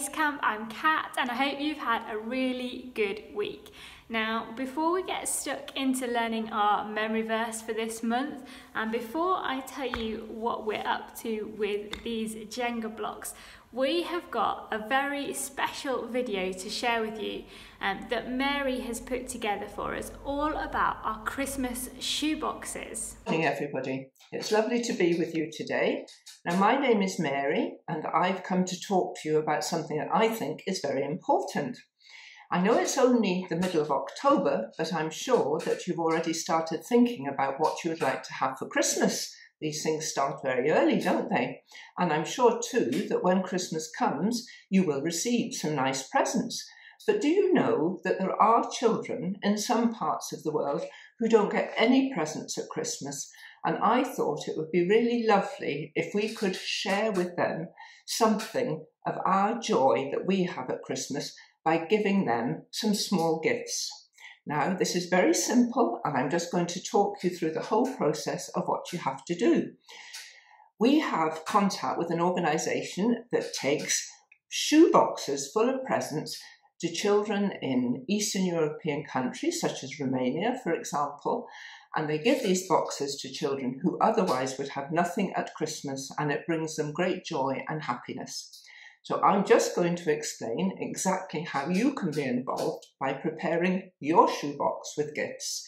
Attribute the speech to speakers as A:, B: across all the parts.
A: Basecamp. I'm Kat and I hope you've had a really good week. Now, before we get stuck into learning our memory verse for this month, and before I tell you what we're up to with these Jenga blocks, we have got a very special video to share with you that Mary has put together for us, all about our Christmas shoeboxes.
B: Good morning, everybody. It's lovely to be with you today. Now, my name is Mary and I've come to talk to you about something that I think is very important. I know it's only the middle of October, but I'm sure that you've already started thinking about what you would like to have for Christmas. These things start very early, don't they? And I'm sure too that when Christmas comes, you will receive some nice presents. But do you know that there are children in some parts of the world who don't get any presents at Christmas? And I thought it would be really lovely if we could share with them something of our joy that we have at Christmas by giving them some small gifts. Now, this is very simple, and I'm just going to talk you through the whole process of what you have to do. We have contact with an organisation that takes shoeboxes full of presents to children in Eastern European countries, such as Romania, for example, and they give these boxes to children who otherwise would have nothing at Christmas, and it brings them great joy and happiness. So I'm just going to explain exactly how you can be involved by preparing your shoebox with gifts.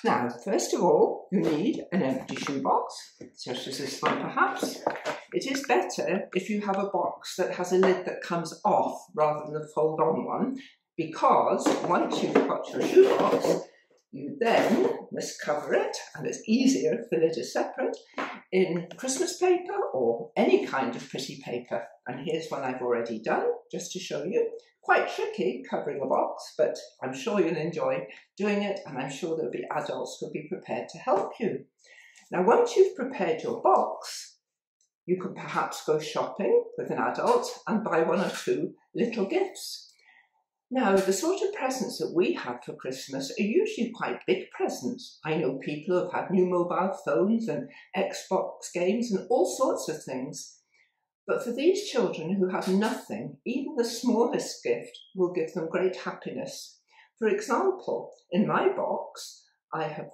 B: Now, first of all, you need an empty shoebox, such as this one perhaps. It is better if you have a box that has a lid that comes off rather than a fold-on one, because once you've got your shoebox, you then must cover it, and it's easier if the lid is separate, in Christmas paper or any kind of pretty paper. And here's one I've already done, just to show you. Quite tricky covering a box, but I'm sure you'll enjoy doing it, and I'm sure there'll be adults who'll be prepared to help you. Now, once you've prepared your box, you can perhaps go shopping with an adult and buy one or two little gifts. Now, the sort of presents that we have for Christmas are usually quite big presents. I know people who have had new mobile phones and Xbox games and all sorts of things. But for these children who have nothing, even the smallest gift will give them great happiness. For example, in my box, I have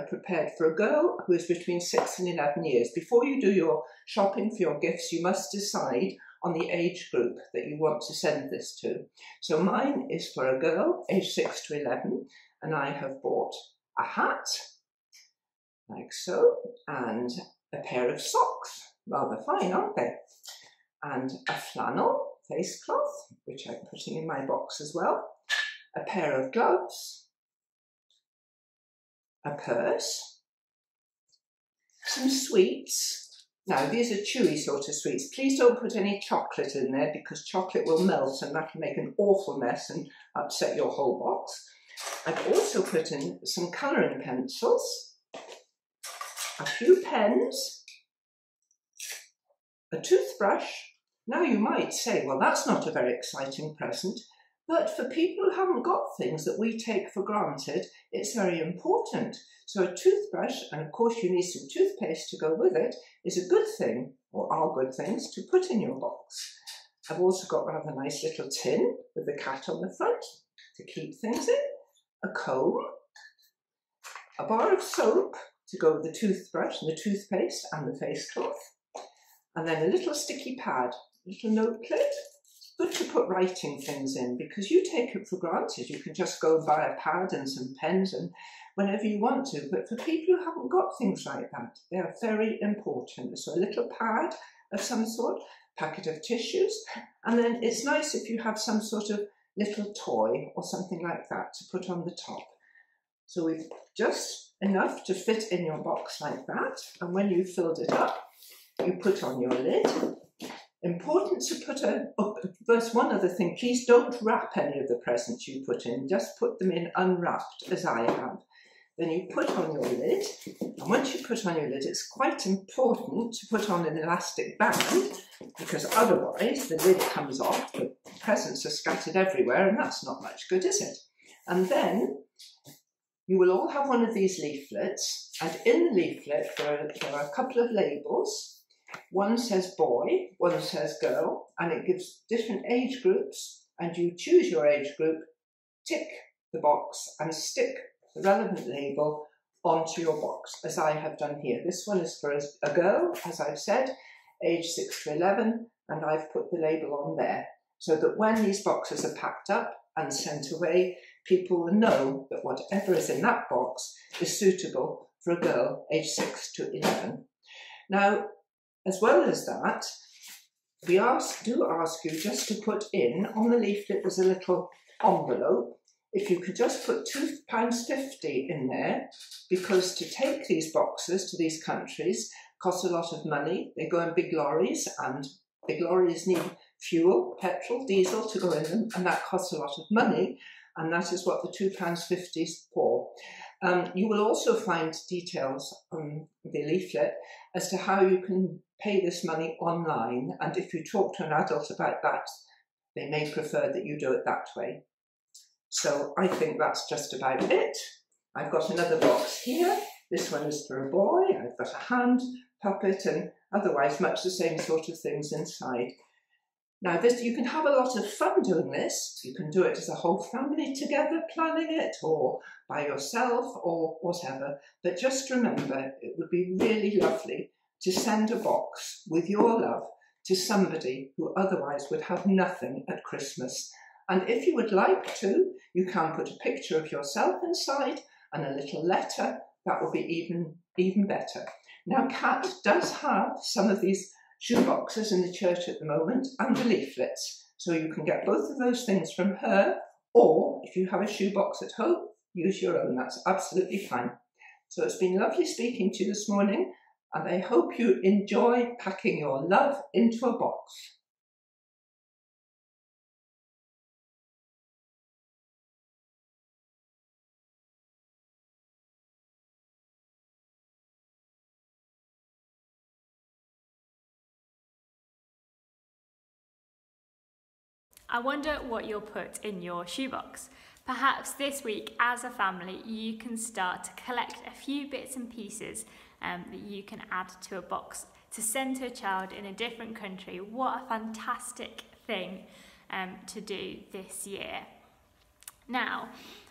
B: prepared for a girl who is between 6 and 11 years. Before you do your shopping for your gifts, you must decide on the age group that you want to send this to. So mine is for a girl aged 6 to 11, and I have bought a hat, like so, and a pair of socks, rather fine, aren't they? And a flannel face cloth, which I'm putting in my box as well, a pair of gloves, a purse, some sweets. Now, these are chewy sort of sweets. Please don't put any chocolate in there, because chocolate will melt and that can make an awful mess and upset your whole box. I've also put in some colouring pencils, a few pens, a toothbrush. Now you might say, well, that's not a very exciting present, but for people who haven't got things that we take for granted, it's very important. So a toothbrush, and of course you need some toothpaste to go with it, is a good thing, or are good things, to put in your box. I've also got rather nice little tin with the cat on the front to keep things in, a comb, a bar of soap to go with the toothbrush and the toothpaste and the face cloth, and then a little sticky pad, a little note plate. Good to put writing things in, because you take it for granted. You can just go and buy a pad and some pens and whenever you want to, but for people who haven't got things like that, they are very important. So a little pad of some sort, packet of tissues, and then it's nice if you have some sort of little toy or something like that to put on the top. So we've just enough to fit in your box like that, and when you've filled it up, you put on your lid. Important to put first, one other thing, please don't wrap any of the presents you put in, just put them in unwrapped, as I have. Then you put on your lid, and once you put on your lid, it's quite important to put on an elastic band, because otherwise the lid comes off, the presents are scattered everywhere, and that's not much good, is it? And then you will all have one of these leaflets, and in the leaflet there are a couple of labels. One says boy, one says girl, and it gives different age groups, and you choose your age group, tick the box and stick the relevant label onto your box, as I have done here. This one is for a girl, as I've said, age 6 to 11, and I've put the label on there, so that when these boxes are packed up and sent away, people will know that whatever is in that box is suitable for a girl age 6 to 11. Now, as well as that, we do ask you just to put in, on the leaflet there's a little envelope, if you could just put £2.50 in there, because to take these boxes to these countries costs a lot of money. They go in big lorries, and big lorries need fuel, petrol, diesel to go in them, and that costs a lot of money, and that is what the £2.50 is for. You will also find details on the leaflet as to how you can pay this money online, and if you talk to an adult about that, they may prefer that you do it that way. So I think that's just about it. I've got another box here. This one is for a boy. I've got a hand puppet and otherwise much the same sort of things inside. Now, you can have a lot of fun doing this. You can do it as a whole family together, planning it, or by yourself, or whatever. But just remember, it would be really lovely to send a box with your love to somebody who otherwise would have nothing at Christmas. And if you would like to, you can put a picture of yourself inside and a little letter. That will be even better. Now, Kat does have some of these shoeboxes in the church at the moment and the leaflets. So you can get both of those things from her, or if you have a shoebox at home, use your own. That's absolutely fine. So it's been lovely speaking to you this morning, and I hope you enjoy packing your love into a box.
A: I wonder what you'll put in your shoebox. Perhaps this week, as a family, you can start to collect a few bits and pieces that you can add to a box to send to a child in a different country. What a fantastic thing to do this year. Now,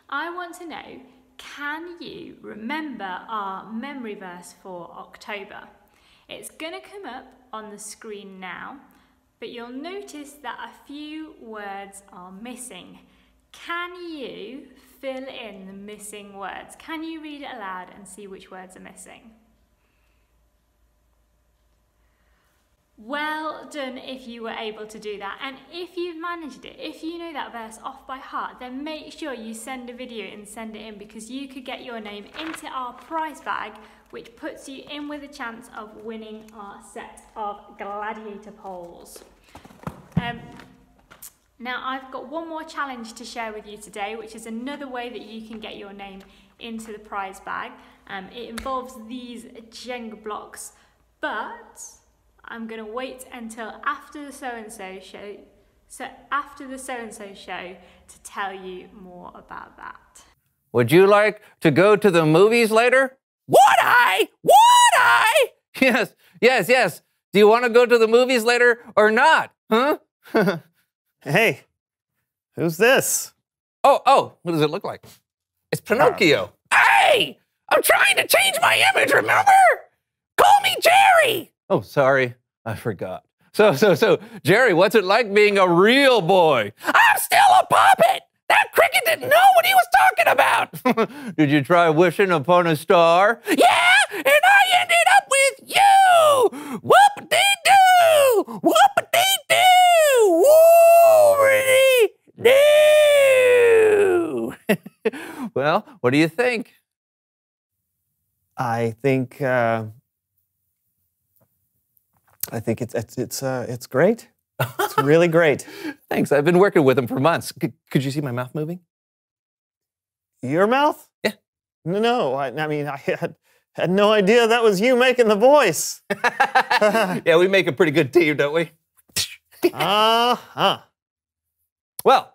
A: I want to know, can you remember our memory verse for October? It's going to come up on the screen now, but you'll notice that a few words are missing. Can you fill in the missing words? Can you read it aloud and see which words are missing? Well done if you were able to do that. And if you've managed it, if you know that verse off by heart, then make sure you send a video and send it in, because you could get your name into our prize bag, which puts you in with a chance of winning our set of gladiator poles. Now I've got one more challenge to share with you today, which is another way that you can get your name into the prize bag. It involves these Jenga blocks, but I'm going to wait until after the so-and-so show to tell you more about that.
C: Would you like to go to the movies later? Would I? Yes. Do you want to go to the movies later or not? Huh?
D: Hey, who's this?
C: Oh, what does it look like? It's Pinocchio. Hey, I'm trying to change my image, remember? Call me Jerry. Oh, sorry, I forgot. So, Jerry, what's it like being a real boy? I'm still a puppet. That cricket didn't know what he was talking about. Did you try wishing upon a star? Yeah, and I ended up with you. Whoop-a-dee-doo. Whoop-a-dee-doo. Woo-a-dee-doo. Well, what do you think?
D: I think it's great. It's really great.
C: Thanks. I've been working with him for months. Could you see my mouth moving?
D: Your mouth?
C: Yeah.
D: No, I had no idea that was you making the voice.
C: Yeah, we make a pretty good team, don't we?
D: Uh-huh.
C: Well,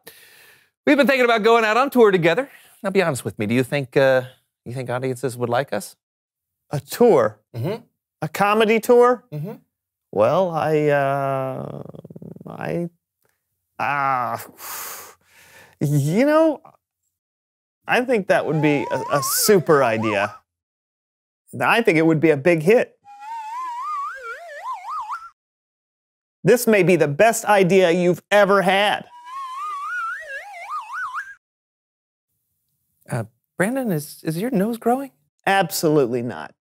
C: we've been thinking about going out on tour together. Now, be honest with me. Do you think audiences would like us?
D: A tour?
C: Mm-hmm.
D: A comedy tour?
C: Mm-hmm.
D: Well, you know, I think that would be a super idea. I think it would be a big hit. This may be the best idea you've ever had.
C: Brandon, is your nose growing?
D: Absolutely not.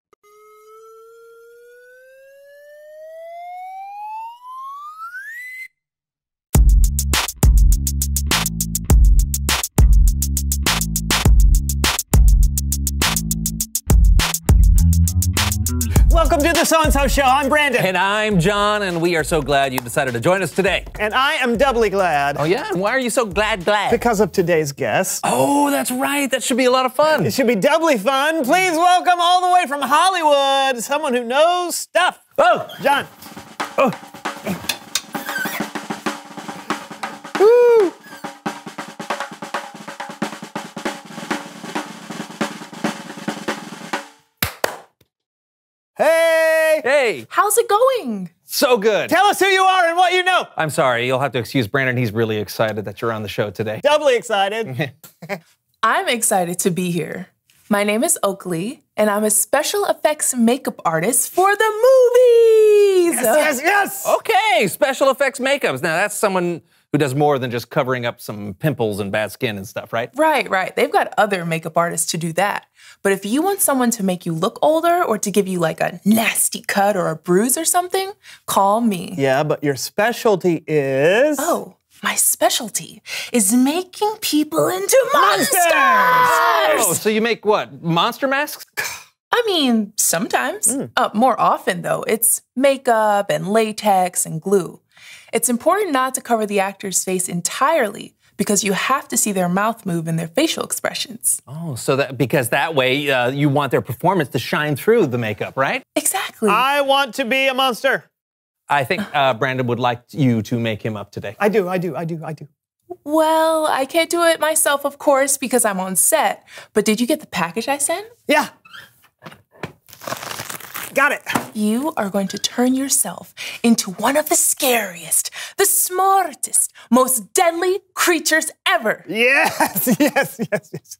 D: Welcome to the So-and-So Show. I'm Brandon.
C: And I'm John, and we are so glad you decided to join us today.
D: And I am doubly glad.
C: Oh, yeah? And why are you so glad?
D: Because of today's guest.
C: Oh, that's right. That should be a lot of fun.
D: It should be doubly fun. Please welcome all the way from Hollywood, someone who knows stuff.
C: Oh,
D: John.
C: oh.
D: Woo. Hey!
C: Hey,
E: How's it going?
C: so good.
D: Tell us who you are and what you know.
C: I'm sorry, you'll have to excuse Brandon. He's really excited that you're on the show today.
D: Doubly excited.
E: I'm excited to be here. My name is Oakley, and I'm a special effects makeup artist for the movies.
D: Yes.
C: Okay, special effects makeups. Now, that's someone who does more than just covering up some pimples and bad skin and stuff, right?
E: Right. They've got other makeup artists to do that. But if you want someone to make you look older or to give you like a nasty cut or a bruise or something, call me.
D: Yeah, but your specialty is...
E: Oh, my specialty is making people into monsters!
C: Oh, so you make what? Monster masks?
E: I mean, sometimes. More often, though, it's makeup and latex and glue. It's important not to cover the actor's face entirely because you have to see their mouth move and their facial expressions.
C: Oh, so because that way you want their performance to shine through the makeup, right?
E: Exactly.
D: I want to be a monster.
C: I think Brandon would like you to make him up today.
D: I do.
E: Well, I can't do it myself, of course, because I'm on set. But did you get the package I sent?
D: Yeah. Got it.
E: You are going to turn yourself into one of the scariest, the smartest, most deadly creatures ever.
D: Yes.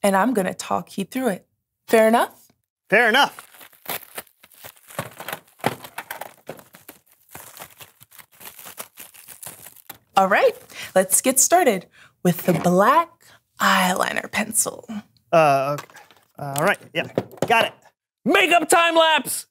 E: And I'm going to talk you through it. Fair enough?
D: Fair enough.
E: All right, let's get started with the black eyeliner pencil.
D: Okay. All right. Yeah. Got it.
C: Makeup time lapse!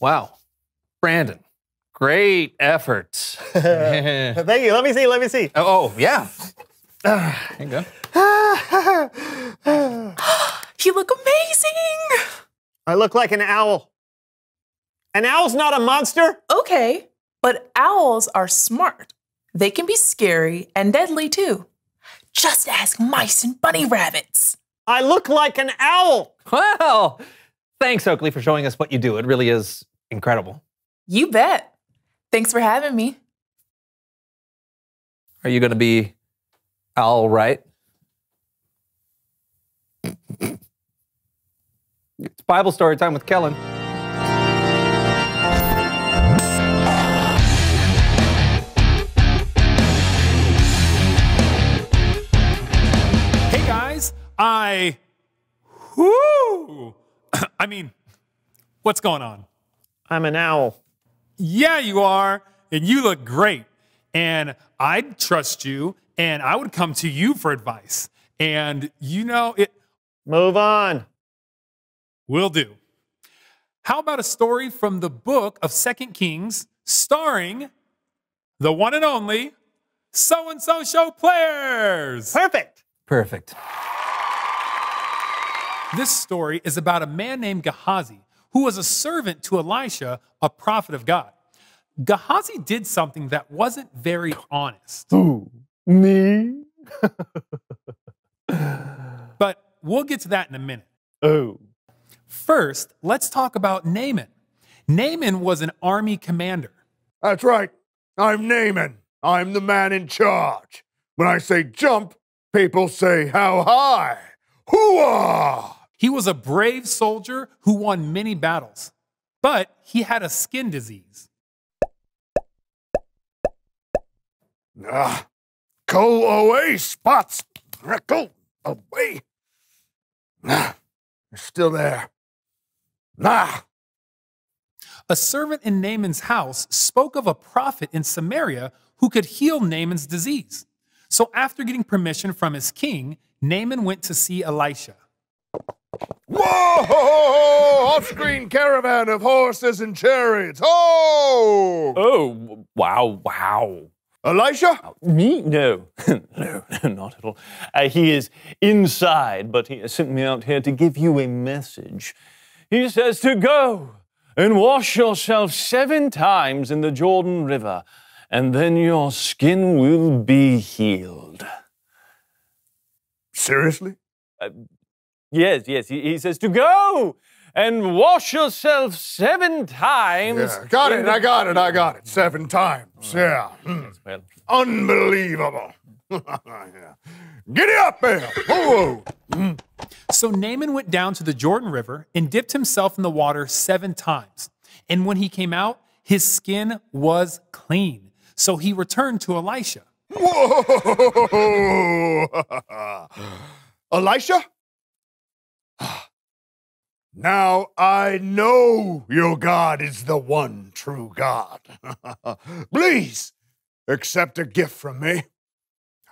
C: Wow. Brandon, great effort.
D: Thank you. Let me see.
C: Oh, yeah. There you go.
E: You look amazing!
D: I look like an owl. An owl's not a monster.
E: Okay, but owls are smart. They can be scary and deadly too. Just ask mice and bunny rabbits.
D: I look like an owl.
C: Well, thanks, Oakley, for showing us what you do. It really is incredible.
E: You bet. Thanks for having me.
C: Are you going to be all right? It's Bible story time with Kellen.
F: Hey guys, I mean, what's going on?
D: I'm an owl.
F: Yeah, you are, and you look great. And I'd trust you, and I would come to you for advice. And you know it.
D: Move on.
F: Will do. How about a story from the book of 2 Kings, starring the one and only So-and-so show players.
D: Perfect.
C: Perfect.
F: This story is about a man named Gehazi, who was a servant to Elisha, a prophet of God. Gehazi did something that wasn't very honest.
D: Who? Me?
F: But we'll get to that in a minute.
D: Oh.
F: First, let's talk about Naaman. Naaman was an army commander.
G: That's right. I'm Naaman. I'm the man in charge. When I say jump, people say how high. Hoo-ah!
F: He was a brave soldier who won many battles, but he had a skin disease.
G: Go away, Spots. Go away. You're still there.
F: A servant in Naaman's house spoke of a prophet in Samaria who could heal Naaman's disease. So after getting permission from his king, Naaman went to see Elisha.
G: Whoa! Off-screen caravan of horses and chariots. Oh!
C: Oh, wow.
G: Elisha?
C: Me? No. No, not at all. He is inside, but he has sent me out here to give you a message. He says to go and wash yourself 7 times in the Jordan River, and then your skin will be healed.
G: Seriously?
C: Yes. He says to go and wash yourself 7 times.
G: Yeah, got it. I got it. 7 times. Yeah.
C: Well,
G: Unbelievable. Yeah. Giddy up there. Whoa.
F: So Naaman went down to the Jordan River and dipped himself in the water 7 times. And when he came out, his skin was clean. So he returned to Elisha.
G: Whoa. Elisha? Now I know your God is the one true God. Please accept a gift from me.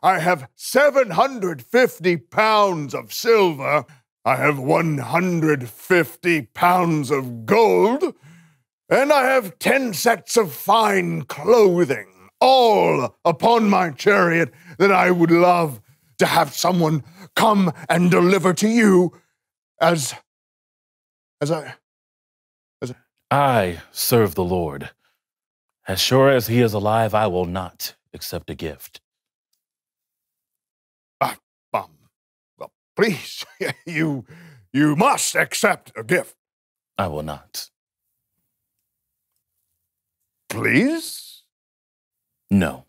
G: I have 750 pounds of silver. I have 150 pounds of gold. And I have 10 sets of fine clothing, all upon my chariot that I would love to have someone come and deliver to you as
H: I serve the Lord. As sure as he is alive, I will not accept a gift.
G: Well, please, you must accept a gift.
H: I will not.
G: Please?
H: No.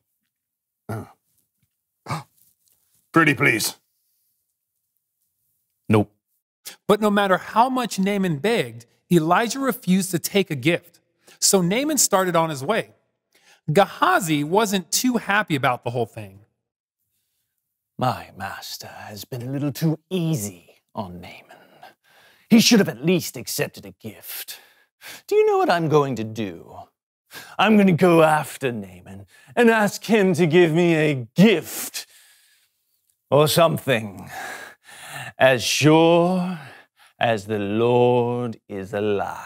G: Pretty please.
H: Nope.
F: But no matter how much Naaman begged, Elijah refused to take a gift. So Naaman started on his way. Gehazi wasn't too happy about the whole thing.
C: my master has been a little too easy on Naaman. He should have at least accepted a gift. Do you know what I'm going to do? I'm going to go after Naaman and ask him to give me a gift or something as sure as the Lord is alive.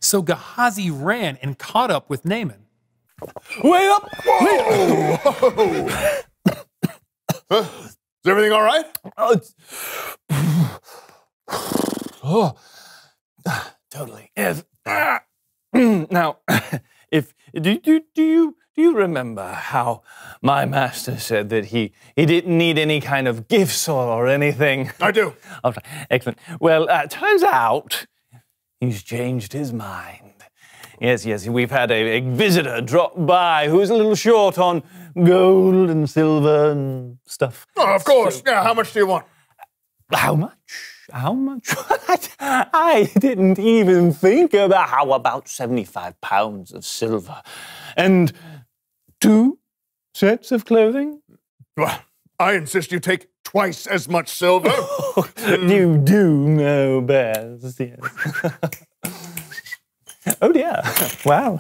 F: So Gehazi ran and caught up with Naaman.
C: Wait up!
G: Whoa! Is everything all right?
C: Totally. Yes. Now, do you remember how my master said that he didn't need any kind of gifts or anything?
G: I do.
C: All right. Excellent. Well, turns out he's changed his mind. Yes, we've had a visitor drop by who's a little short on gold and silver and stuff.
G: Oh, of course. Yeah, how much do you want?
C: How much? How much? I didn't even think about how about 75 pounds of silver and 2 sets of clothing?
G: Well, I insist you take twice as much silver.
C: You do know best, yes. Oh dear, wow.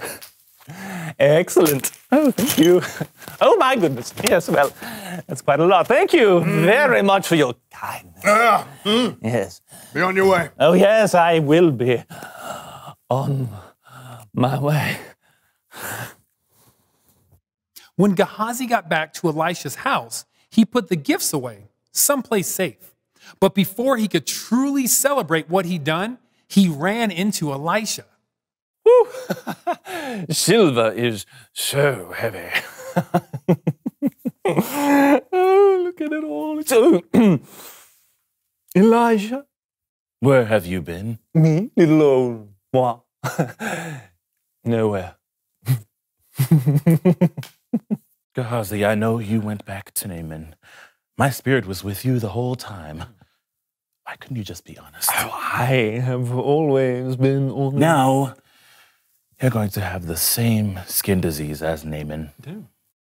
C: Excellent. Oh, thank you. Oh my goodness, yes, well, that's quite a lot. Thank you very much for your kindness. Yes.
G: Be on your way.
C: Oh yes, I will be on my way.
F: When Gehazi got back to Elisha's house, he put the gifts away, someplace safe. But before he could truly celebrate what he'd done, he ran into Elisha.
C: Whew. Silver is so heavy. Oh, look at it all. So, Elijah?
H: Where have you been?
C: Me? Little old moi. Nowhere.
H: Gehazi, I know you went back to Naaman. My spirit was with you the whole time. Why couldn't you just be honest?
C: Oh, I have always been honest.
H: Now, you're going to have the same skin disease as Naaman.
C: No.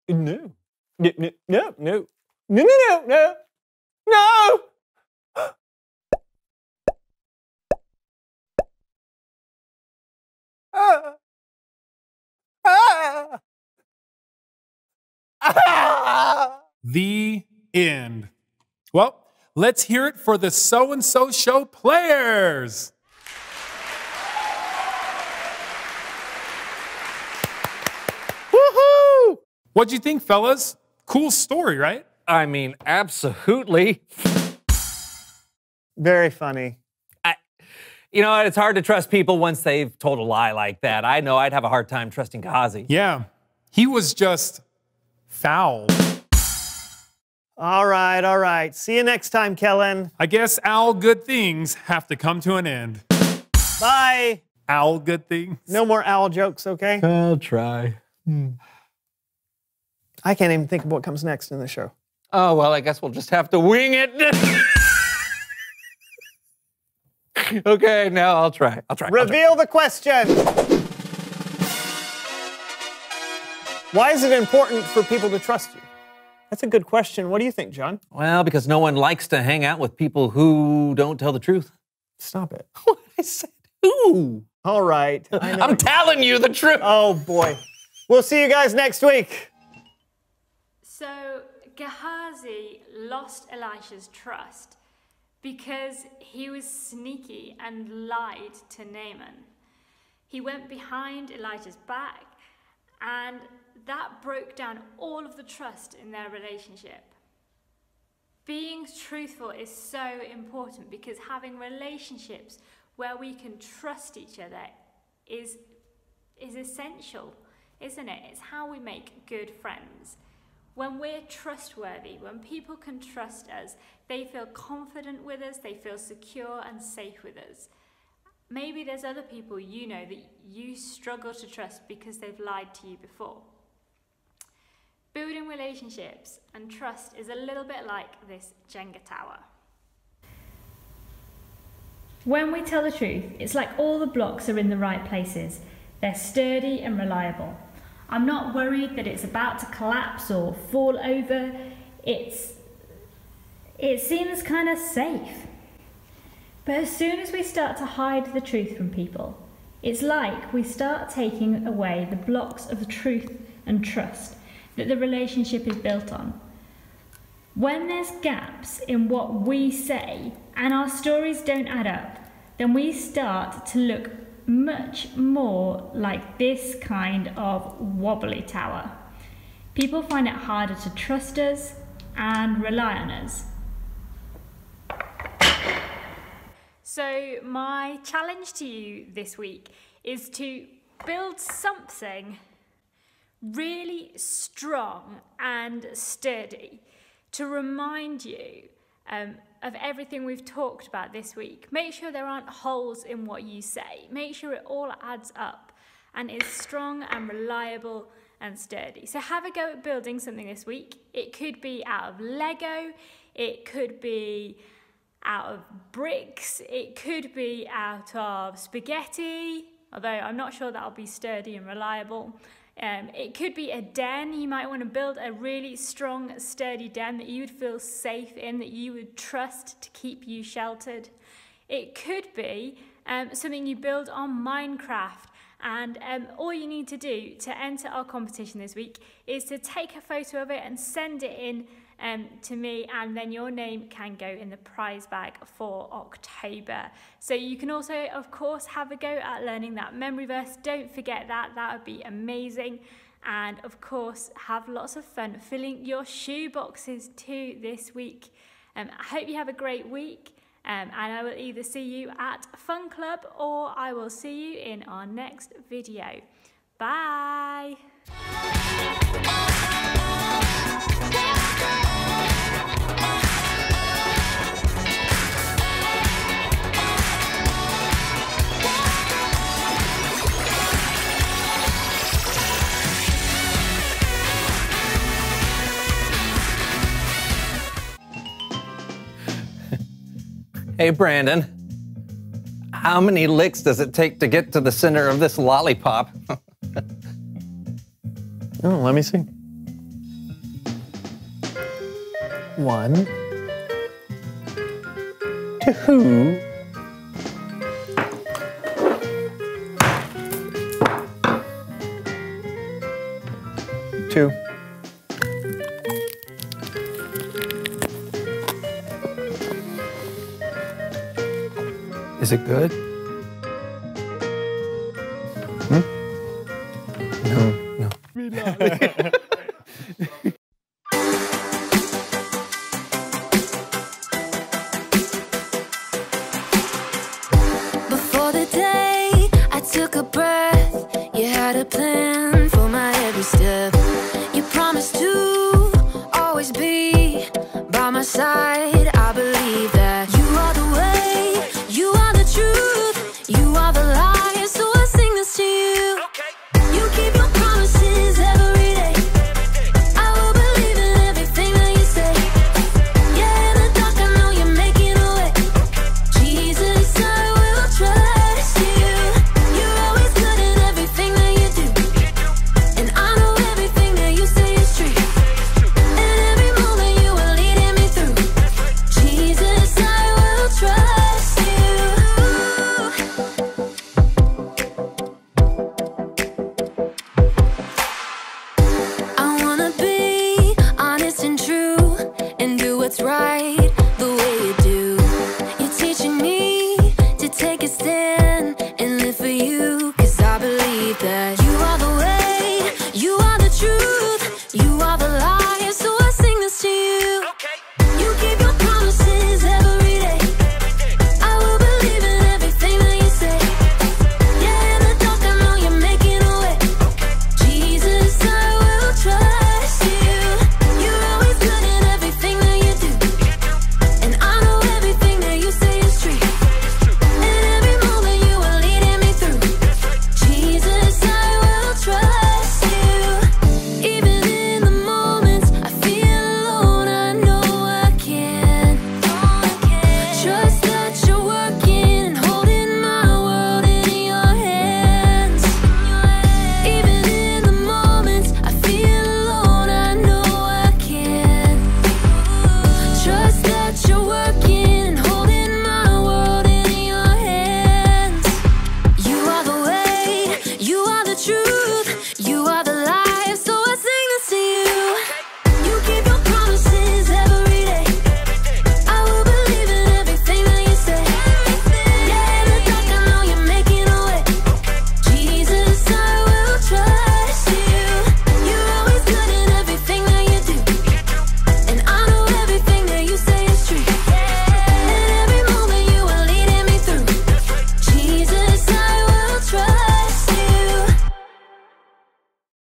C: No. No. No. No. No. No. No. No. No.
F: The end. Well, let's hear it for the So-and-So Show players.
C: Woohoo!
F: What'd you think, fellas? Cool story, right?
C: I mean, absolutely.
D: Very funny.
C: You know, it's hard to trust people once they've told a lie like that. I know I'd have a hard time trusting Gehazi.
F: Yeah, he was just foul.
D: All right, all right. See you next time, Kellen.
F: I guess all good things have to come to an end.
D: Bye.
F: All good things?
D: No more owl jokes, okay?
C: I'll try.
D: I can't even think of what comes next in the show.
C: Oh, well, I guess we'll just have to wing it. Okay, now I'll try.
D: Reveal the question. Why is it important for people to trust you? That's a good question. What do you think, John?
C: Well, because no one likes to hang out with people who don't tell the truth.
D: Stop it.
C: What I said? Who?
D: All right. I know.
C: I'm telling you the truth.
D: Oh, boy. We'll see you guys next week.
A: So Gehazi lost Elisha's trust because he was sneaky and lied to Naaman. He went behind Elijah's back, and that broke down all of the trust in their relationship. Being truthful is so important because having relationships where we can trust each other is essential, isn't it? It's how we make good friends. When we're trustworthy, when people can trust us, they feel confident with us, they feel secure and safe with us. Maybe there's other people you know that you struggle to trust because they've lied to you before. Building relationships and trust is a little bit like this Jenga tower. When we tell the truth, it's like all the blocks are in the right places. They're sturdy and reliable. I'm not worried that it's about to collapse or fall over. It seems kind of safe. But as soon as we start to hide the truth from people, it's like we start taking away the blocks of truth and trust that the relationship is built on. When there's gaps in what we say and our stories don't add up, then we start to look much more like this kind of wobbly tower. People find it harder to trust us and rely on us. So my challenge to you this week is to build something really strong and sturdy to remind you of everything we've talked about this week. Make sure there aren't holes in what you say. Make sure it all adds up and is strong and reliable and sturdy. So have a go at building something this week. It could be out of Lego, it could be out of bricks, it could be out of spaghetti, although I'm not sure that'll be sturdy and reliable. It could be a den. You might want to build a really strong, sturdy den that you would feel safe in, that you would trust to keep you sheltered. It could be something you build on Minecraft, and all you need to do to enter our competition this week is to take a photo of it and send it in to me, and then your name can go in the prize bag for October. So you can also, of course, have a go at learning that memory verse. Don't forget that. That would be amazing. And of course, have lots of fun filling your shoe boxes too this week. I hope you have a great week, and I will either see you at Fun Club or I will see you in our next video. Bye!
C: Hey, Brandon, how many licks does it take to get to the center of this lollipop?
D: Oh, let me see. 1, 2. Two.
C: Is it good? No.
I: Before the day I took a breath, you had a plan for my every step. You promised to always be by my side.